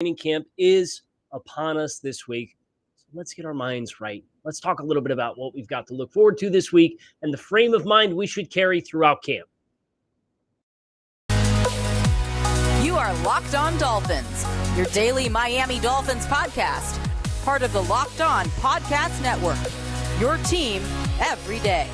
training camp is upon us this week. So let's get our minds right. Let's talk a little bit about what we've got to look forward to this week and the frame of mind we should carry throughout camp. You are Locked On Dolphins, your daily Miami Dolphins podcast, part of the Locked On Podcast Network, your team every day.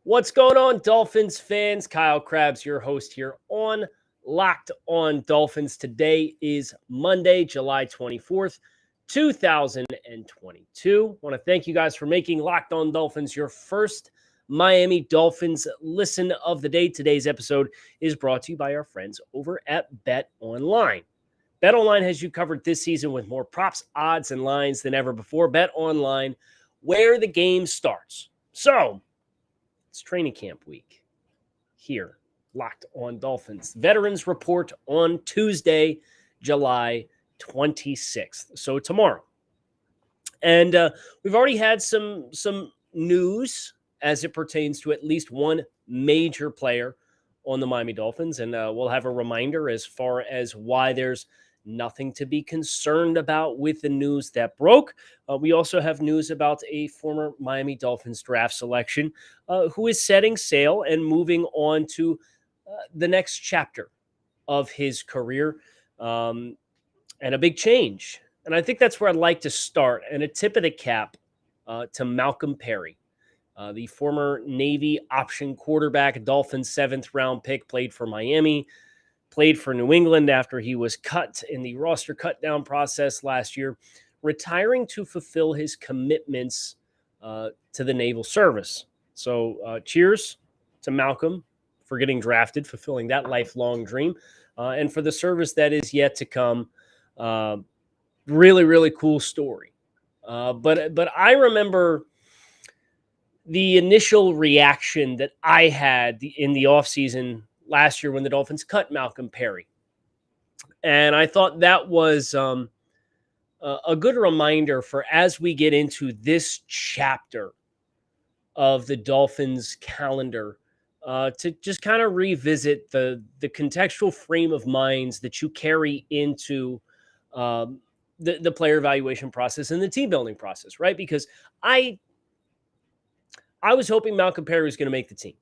What's going on, Dolphins fans? Kyle Krabs, your host here on Locked On Dolphins. Today is Monday, July 24th, 2022. I want to thank you guys for making Locked On Dolphins your first Miami Dolphins listen of the day. Today's episode is brought to you by our friends over at BetOnline. BetOnline has you covered this season with more props, odds, and lines than ever before. BetOnline, where the game starts. So, it's training camp week here, Locked On Dolphins. Veterans report on Tuesday, July 26th. So tomorrow. And we've already had some news as it pertains to at least one major player on the Miami Dolphins. And we'll have a reminder as far as why there's nothing to be concerned about with the news that broke. We also have news about a former Miami Dolphins draft selection who is setting sail and moving on to the next chapter of his career, and a big change. And I think that's where I'd like to start, and a tip of the cap to Malcolm Perry, the former Navy option quarterback, Dolphins 7th-round pick, played for Miami, played for New England after he was cut in the roster cut-down process last year, retiring to fulfill his commitments to the Naval Service. So cheers to Malcolm for getting drafted, fulfilling that lifelong dream, and for the service that is yet to come. Really, really cool story. But I remember the initial reaction that I had in the offseason last year when the Dolphins cut Malcolm Perry. And I thought that was a good reminder for as we get into this chapter of the Dolphins calendar to just kind of revisit the contextual frame of minds that you carry into the player evaluation process and the team building process, right? Because I was hoping Malcolm Perry was going to make the team.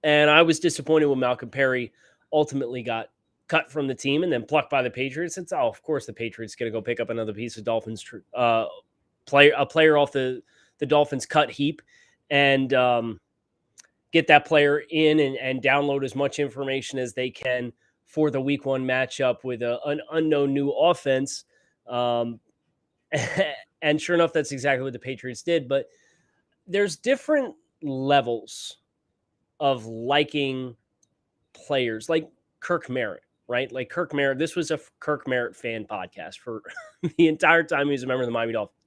And I was disappointed when Malcolm Perry ultimately got cut from the team and then plucked by the Patriots. It's, of course, the Patriots going to go pick up another piece of Dolphins player off the Dolphins cut heap and get that player in and download as much information as they can for the week one matchup with an unknown new offense. And sure enough, that's exactly what the Patriots did. But there's different levels of liking players like Kirk Merritt, right? Like Kirk Merritt, this was a Kirk Merritt fan podcast for the entire time he was a member of the Miami Dolphins.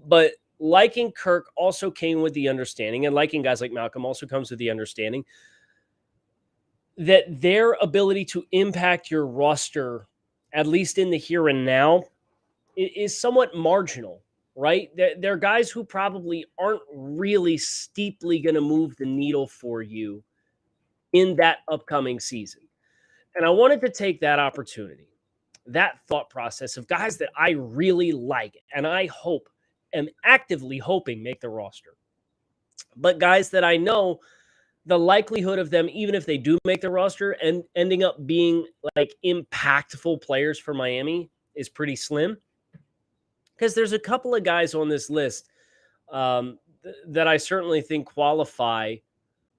But liking Kirk also came with the understanding, and liking guys like Malcolm also comes with the understanding that their ability to impact your roster, at least in the here and now, is somewhat marginal. Right? They're guys who probably aren't really steeply going to move the needle for you in that upcoming season. And I wanted to take that opportunity, that thought process of guys that I really like and I am actively hoping make the roster. But guys that I know the likelihood of them, even if they do make the roster and ending up being like impactful players for Miami, is pretty slim. Because there's a couple of guys on this list that I certainly think qualify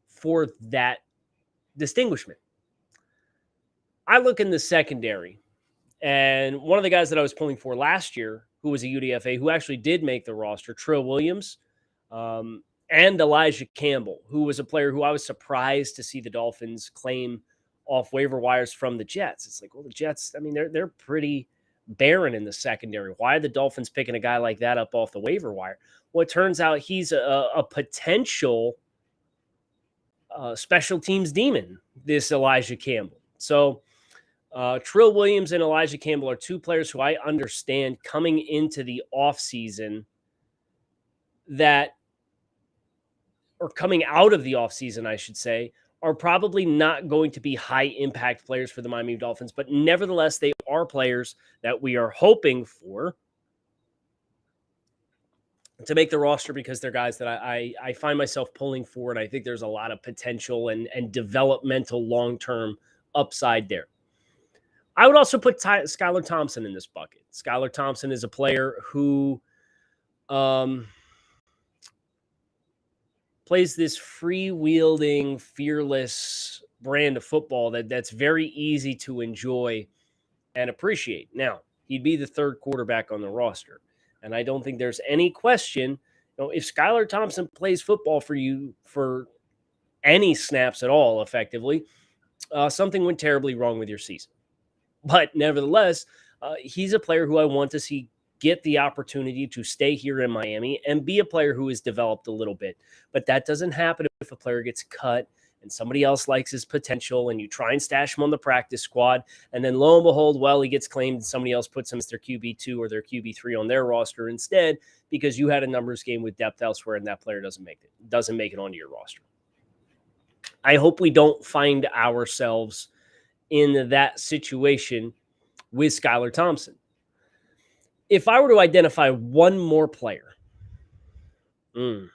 for that distinguishment. I look in the secondary, and one of the guys that I was pulling for last year, who was a UDFA, who actually did make the roster, Trill Williams, and Elijah Campbell, who was a player who I was surprised to see the Dolphins claim off waiver wires from the Jets. It's like, well, the Jets, I mean, they're pretty barren in the secondary. Why are the Dolphins picking a guy like that up off the waiver wire? Well, it turns out he's a potential special teams demon, this Elijah Campbell. So Trill Williams and Elijah Campbell are two players who I understand coming into the offseason that are coming out of the offseason, I should say, are probably not going to be high impact players for the Miami Dolphins, but nevertheless, they are players that we are hoping for to make the roster because they're guys that I find myself pulling for, and I think there's a lot of potential and developmental long-term upside there. I would also put Skylar Thompson in this bucket. Skylar Thompson is a player who plays this free-wielding, fearless brand of football that's very easy to enjoy and appreciate. Now, he'd be the third quarterback on the roster, and I don't think there's any question, if Skylar Thompson plays football for you for any snaps at all, effectively, something went terribly wrong with your season. But nevertheless, he's a player who I want to see get the opportunity to stay here in Miami and be a player who has developed a little bit. But that doesn't happen if a player gets cut and somebody else likes his potential and you try and stash him on the practice squad. And then lo and behold, he gets claimed and somebody else puts him as their QB2 or their QB3 on their roster instead because you had a numbers game with depth elsewhere and that player doesn't make it onto your roster. I hope we don't find ourselves in that situation with Skylar Thompson. If I were to identify one more player that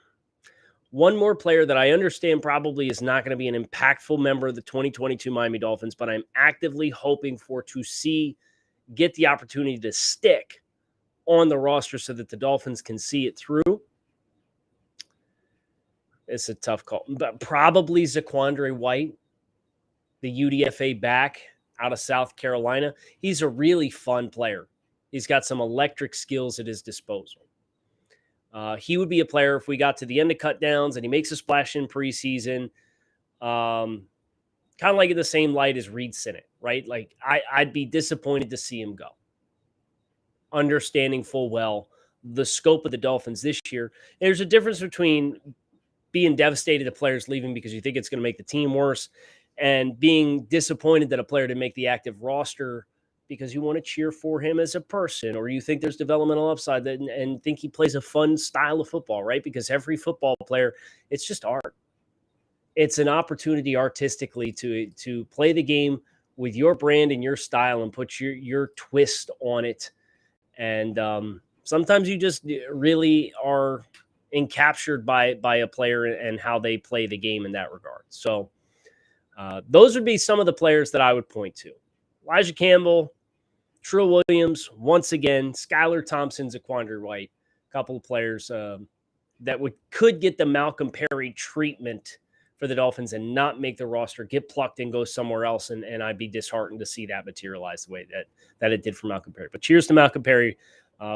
I understand probably is not going to be an impactful member of the 2022 Miami Dolphins, but I'm actively hoping to see get the opportunity to stick on the roster so that the Dolphins can see it through. It's a tough call, but probably Zaquandre White, the UDFA back out of South Carolina. He's a really fun player. He's got some electric skills at his disposal. He would be a player if we got to the end of cut downs and he makes a splash in preseason, kind of like in the same light as Reed Sinnett, right? Like I'd be disappointed to see him go. Understanding full well the scope of the Dolphins this year. There's a difference between being devastated at players leaving because you think it's going to make the team worse and being disappointed that a player didn't make the active roster because you want to cheer for him as a person or you think there's developmental upside and think he plays a fun style of football, right? Because every football player, it's just art. It's an opportunity artistically to play the game with your brand and your style and put your twist on it. And sometimes you just really are encaptured by a player and how they play the game in that regard. So those would be some of the players that I would point to. Elijah Campbell, Trill Williams, once again, Skylar Thompson, Zaquandre White, a couple of players that could get the Malcolm Perry treatment for the Dolphins and not make the roster, get plucked and go somewhere else, and I'd be disheartened to see that materialize the way that it did for Malcolm Perry. But cheers to Malcolm Perry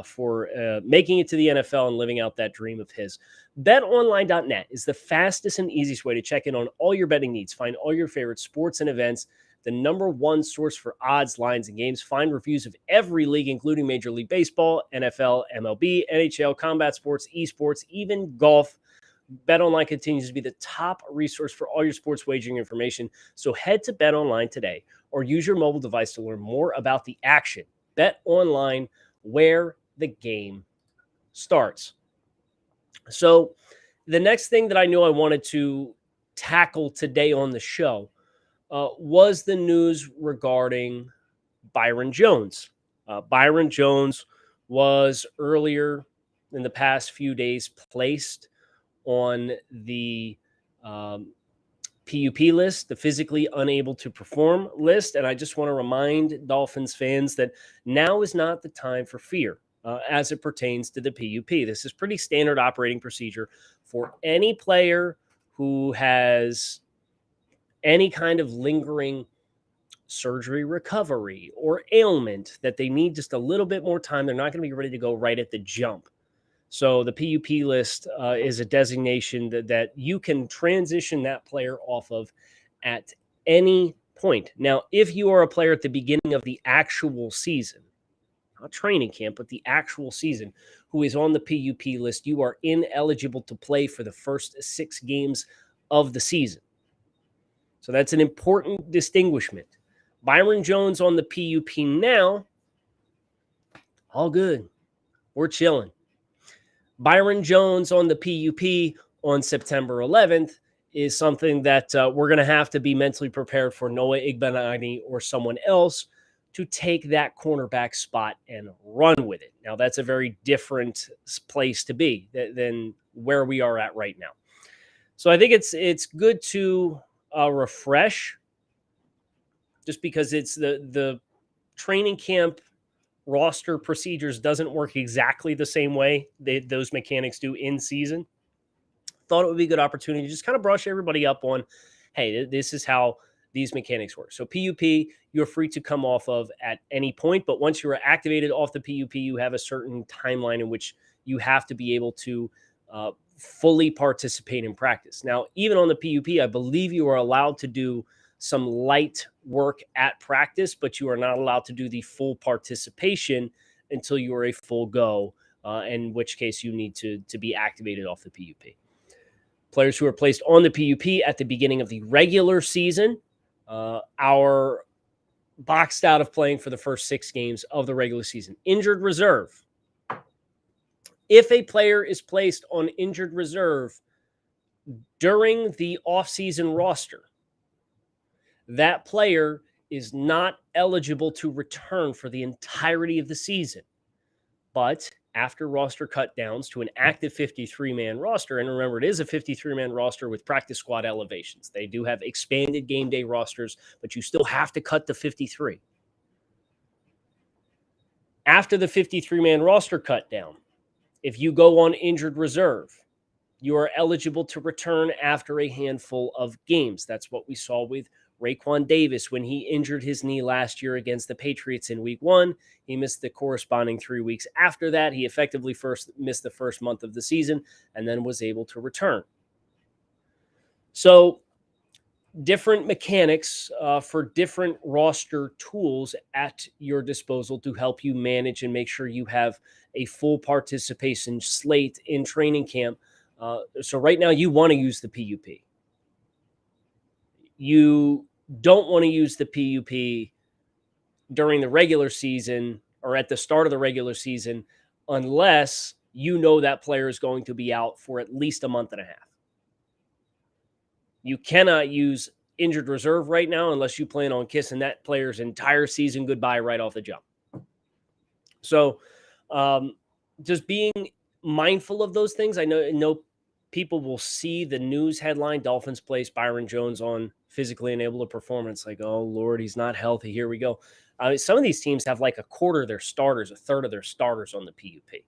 for making it to the NFL and living out that dream of his. BetOnline.net is the fastest and easiest way to check in on all your betting needs. Find all your favorite sports and events, the number one source for odds, lines, and games. Find reviews of every league, including Major League Baseball, NFL, MLB, NHL, combat sports, esports, even golf. BetOnline continues to be the top resource for all your sports wagering information. So head to BetOnline today or use your mobile device to learn more about the action. BetOnline, where the game starts. So the next thing that I knew I wanted to tackle today on the show was the news regarding Byron Jones. Byron Jones was earlier in the past few days placed on the PUP list, the physically unable to perform list. And I just want to remind Dolphins fans that now is not the time for fear as it pertains to the PUP. This is pretty standard operating procedure for any player who has any kind of lingering surgery recovery or ailment that they need just a little bit more time. They're not going to be ready to go right at the jump. So the PUP list is a designation that you can transition that player off of at any point. Now, if you are a player at the beginning of the actual season, not training camp, but the actual season, who is on the PUP list, you are ineligible to play for the first 6 games of the season. So that's an important distinguishment. Byron Jones on the PUP now, all good. We're chilling. Byron Jones on the PUP on September 11th is something that we're going to have to be mentally prepared for Noah Igbenogany or someone else to take that cornerback spot and run with it. Now, that's a very different place to be than where we are at right now. So I think it's good to refresh, just because it's the training camp roster procedures doesn't work exactly the same way those mechanics do in season. Thought it would be a good opportunity to just kind of brush everybody up on, hey, this is how these mechanics work. So PUP, you're free to come off of at any point, but once you are activated off the PUP, you have a certain timeline in which you have to be able to fully participate in practice. Now, even on the PUP, I believe you are allowed to do some light work at practice, but you are not allowed to do the full participation until you are a full go, in which case you need to be activated off the PUP. Players who are placed on the PUP at the beginning of the regular season are boxed out of playing for the first 6 games of the regular season. Injured reserve. If a player is placed on injured reserve during the offseason roster, that player is not eligible to return for the entirety of the season. But after roster cut downs to an active 53-man roster, and remember, it is a 53-man roster with practice squad elevations. They do have expanded game day rosters, but you still have to cut the 53. After the 53-man roster cut down, if you go on injured reserve, you are eligible to return after a handful of games. That's what we saw with Raekwon Davis when he injured his knee last year against the Patriots in week 1. He missed the corresponding 3 weeks after that. He effectively missed the first month of the season and then was able to return. So different mechanics for different roster tools at your disposal to help you manage and make sure you have a full participation slate in training camp. So right now you want to use the PUP. You don't want to use the PUP during the regular season or at the start of the regular season unless you know that player is going to be out for at least a month and a half. You cannot use injured reserve right now unless you plan on kissing that player's entire season goodbye right off the jump. So just being mindful of those things. I know people will see the news headline, Dolphins place Byron Jones on physically unable to perform. It's like, oh, Lord, he's not healthy. Here we go. Some of these teams have like a quarter of their starters, a third of their starters on the PUP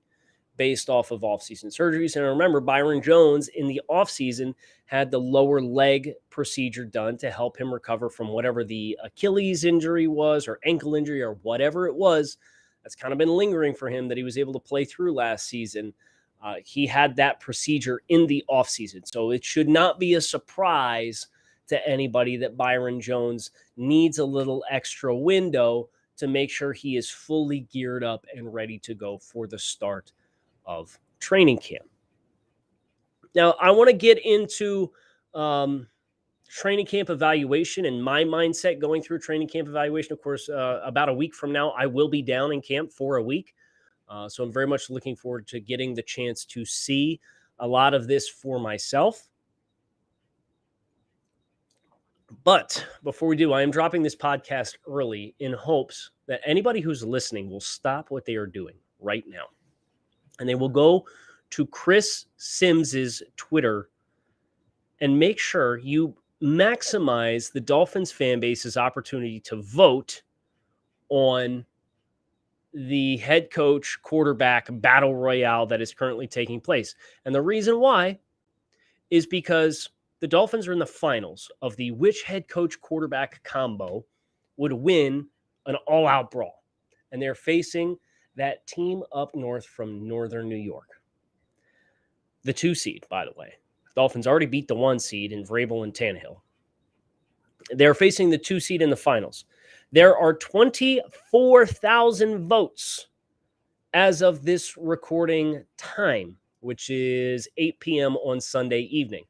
based off of offseason surgeries. And remember, Byron Jones in the offseason had the lower leg procedure done to help him recover from whatever the Achilles injury was or ankle injury or whatever it was. That's kind of been lingering for him that he was able to play through last season. He had that procedure in the offseason. So it should not be a surprise to anybody that Byron Jones needs a little extra window to make sure he is fully geared up and ready to go for the start of training camp. Now, I want to get into training camp evaluation and my mindset going through training camp evaluation. Of course, about a week from now, I will be down in camp for a week. So I'm very much looking forward to getting the chance to see a lot of this for myself. But before we do, I am dropping this podcast early in hopes that anybody who's listening will stop what they are doing right now. And they will go to Chris Sims's Twitter and make sure you maximize the Dolphins fan base's opportunity to vote on the head coach quarterback battle royale that is currently taking place. And the reason why is because the Dolphins are in the finals of the which head coach quarterback combo would win an all-out brawl. And they're facing that team up north from Northern New York. The 2 seed, by the way. Dolphins already beat the 1 seed in Vrabel and Tannehill. They're facing the 2 seed in the finals. There are 24,000 votes as of this recording time, which is 8 p.m. on Sunday evening.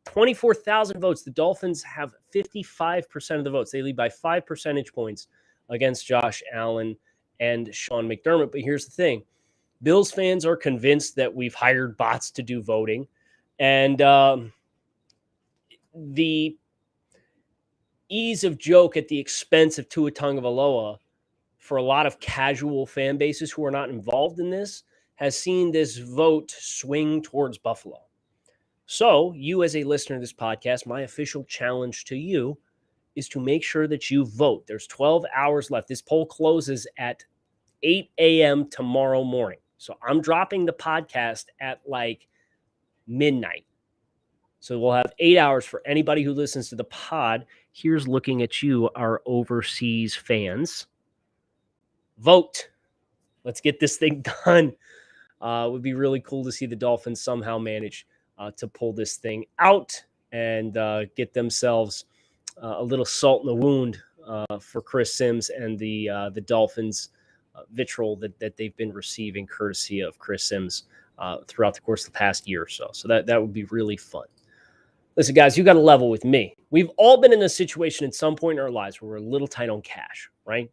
24,000 votes. The Dolphins have 55% of the votes. They lead by 5 percentage points against Josh Allen and Sean McDermott. But here's the thing. Bills fans are convinced that we've hired bots to do voting. And the ease of joke at the expense of Tua Tagovailoa for a lot of casual fan bases who are not involved in this has seen this vote swing towards Buffalo. So you as a listener to this podcast, my official challenge to you is to make sure that you vote. There's 12 hours left. This poll closes at 8 a.m. tomorrow morning. So I'm dropping the podcast at like midnight. So we'll have 8 hours for anybody who listens to the pod. Here's looking at you, our overseas fans. Vote. Let's get this thing done. It would be really cool to see the Dolphins somehow manage to pull this thing out and get themselves a little salt in the wound for Chris Sims and the Dolphins vitriol that they've been receiving courtesy of Chris Sims throughout the course of the past year or so. So that would be really fun. Listen, guys, you got to level with me. We've all been in a situation at some point in our lives where we're a little tight on cash, right?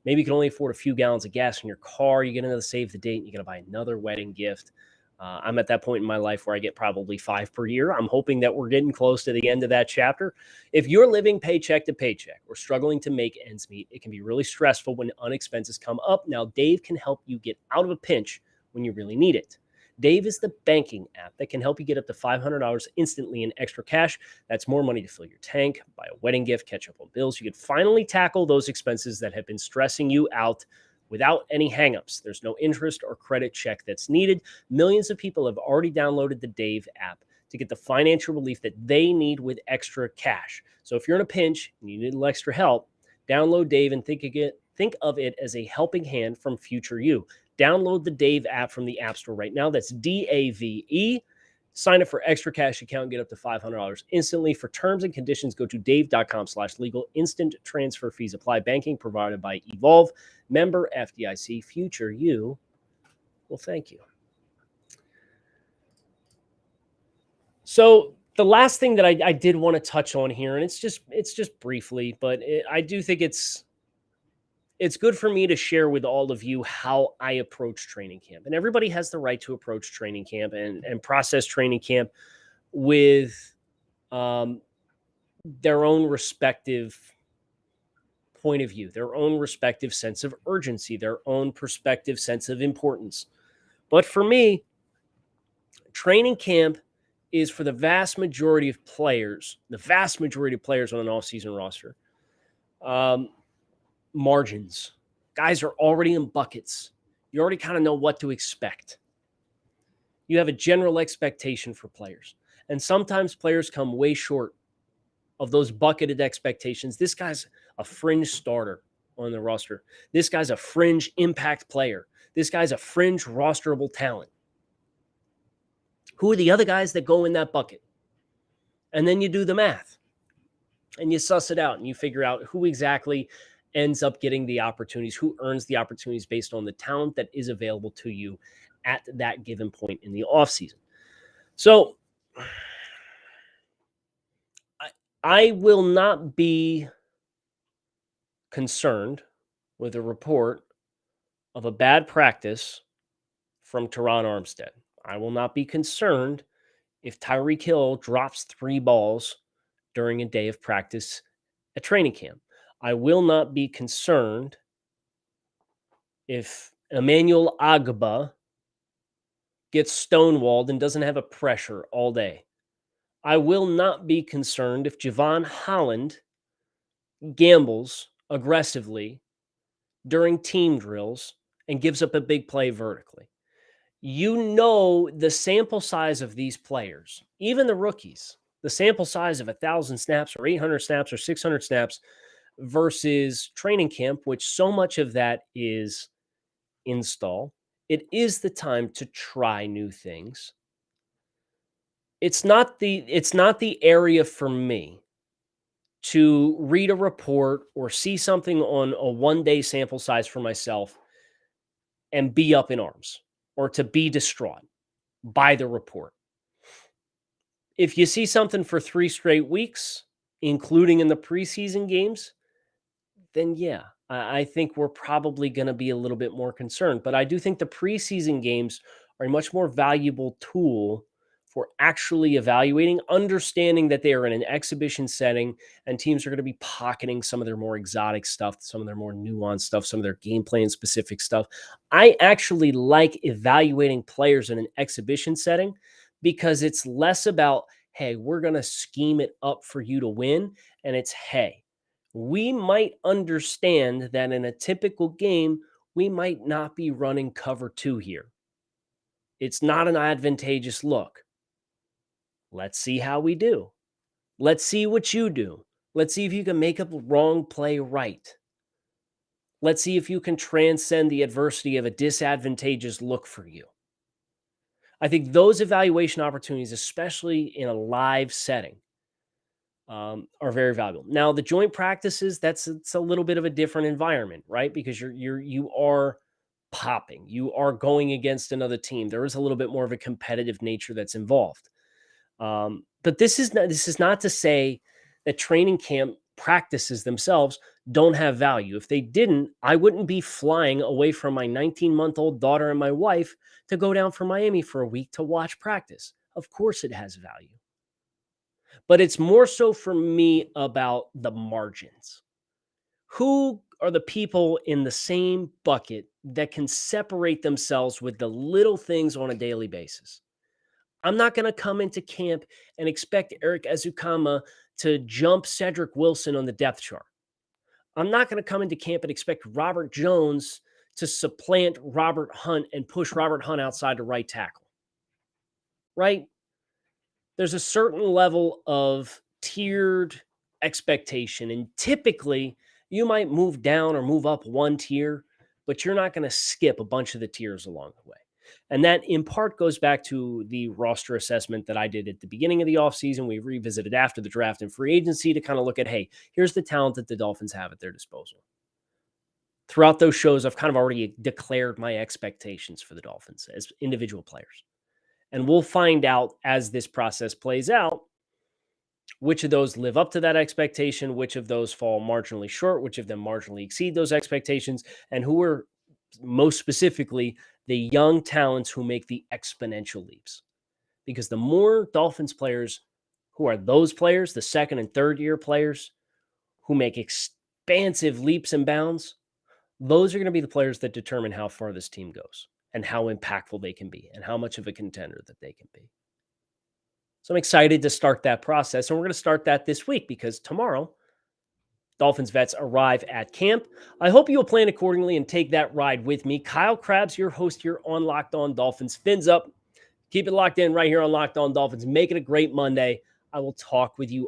Maybe you can only afford a few gallons of gas in your car. You're going to save the date and you're going to buy another wedding gift. I'm at that point in my life where I get probably 5 per year. I'm hoping that we're getting close to the end of that chapter. If you're living paycheck to paycheck or struggling to make ends meet, it can be really stressful when unexpenses come up. Now, Dave can help you get out of a pinch when you really need it. Dave is the banking app that can help you get up to $500 instantly in extra cash. That's more money to fill your tank, buy a wedding gift, catch up on bills. You can finally tackle those expenses that have been stressing you out without any hangups. There's no interest or credit check that's needed. Millions of people have already downloaded the Dave app to get the financial relief that they need with extra cash. So if you're in a pinch and you need a little extra help, download Dave and think of it as a helping hand from future you. Download the Dave app from the App Store right now. That's DAVE. Sign up for extra cash account and get up to $500 instantly. For terms and conditions, go to dave.com/legal. Instant transfer fees apply. Banking provided by Evolve. Member FDIC. Future you. Well, thank you. So the last thing that I did want to touch on here, and it's just briefly, but I do think it's good for me to share with all of you how I approach training camp. And everybody has the right to approach training camp and process training camp with their own respective point of view, their own respective sense of urgency, their own perspective sense of importance. But for me, training camp is for the vast majority of players on an off-season roster. Margins. Guys are already in buckets. You already kind of know what to expect. You have a general expectation for players. And sometimes players come way short of those bucketed expectations. This guy's a fringe starter on the roster. This guy's a fringe impact player. This guy's a fringe rosterable talent. Who are the other guys that go in that bucket? And then you do the math and you suss it out and you figure out who exactly ends up getting the opportunities, who earns the opportunities based on the talent that is available to you at that given point in the offseason. So I will not be concerned with a report of a bad practice from Teron Armstead. I will not be concerned if Tyreek Hill drops 3 balls during a day of practice at training camp. I will not be concerned if Emmanuel Agba gets stonewalled and doesn't have a pressure all day. I will not be concerned if Javon Holland gambles aggressively during team drills and gives up a big play vertically. You know the sample size of these players, even the rookies, the sample size of 1,000 snaps or 800 snaps or 600 snaps versus training camp, which so much of that is install. It is the time to try new things. It's not the area for me to read a report or see something on a one-day sample size for myself and be up in arms or to be distraught by the report. If you see something for 3 straight weeks, including in the preseason games, then yeah, I think we're probably going to be a little bit more concerned. But I do think the preseason games are a much more valuable tool for actually evaluating, understanding that they are in an exhibition setting and teams are going to be pocketing some of their more exotic stuff, some of their more nuanced stuff, some of their game plan specific stuff. I actually like evaluating players in an exhibition setting because it's less about, hey, we're going to scheme it up for you to win. And it's, hey, we might understand that in a typical game, we might not be running cover 2 here. It's not an advantageous look. Let's see how we do. Let's see what you do. Let's see if you can make a wrong play right. Let's see if you can transcend the adversity of a disadvantageous look for you. I think those evaluation opportunities, especially in a live setting, are very valuable. Now, the joint practices, it's a little bit of a different environment, right? Because you are popping, you are going against another team. There is a little bit more of a competitive nature that's involved. But this is not to say that training camp practices themselves don't have value. If they didn't, I wouldn't be flying away from my 19-month-old daughter and my wife to go down for Miami for a week to watch practice. Of course it has value. But it's more so for me about the margins. Who are the people in the same bucket that can separate themselves with the little things on a daily basis? I'm not going to come into camp and expect Eric Ezukama to jump Cedric Wilson on the depth chart. I'm not going to come into camp and expect Robert Jones to supplant Robert Hunt and push Robert Hunt outside to right tackle. Right? There's a certain level of tiered expectation, and typically you might move down or move up one tier, but you're not going to skip a bunch of the tiers along the way. And that in part goes back to the roster assessment that I did at the beginning of the offseason. We revisited after the draft and free agency to kind of look at, hey, here's the talent that the Dolphins have at their disposal. Throughout those shows, I've kind of already declared my expectations for the Dolphins as individual players. And we'll find out as this process plays out, which of those live up to that expectation, which of those fall marginally short, which of them marginally exceed those expectations, and who are most specifically the young talents who make the exponential leaps. Because the more Dolphins players who are those players, the second and third year players who make expansive leaps and bounds, those are going to be the players that determine how far this team goes and how impactful they can be and how much of a contender that they can be. So I'm excited to start that process. And we're going to start that this week because tomorrow, Dolphins vets arrive at camp. I hope you'll plan accordingly and take that ride with me. Kyle Krabs, your host here on Locked On Dolphins. Fins up. Keep it locked in right here on Locked On Dolphins. Make it a great Monday. I will talk with you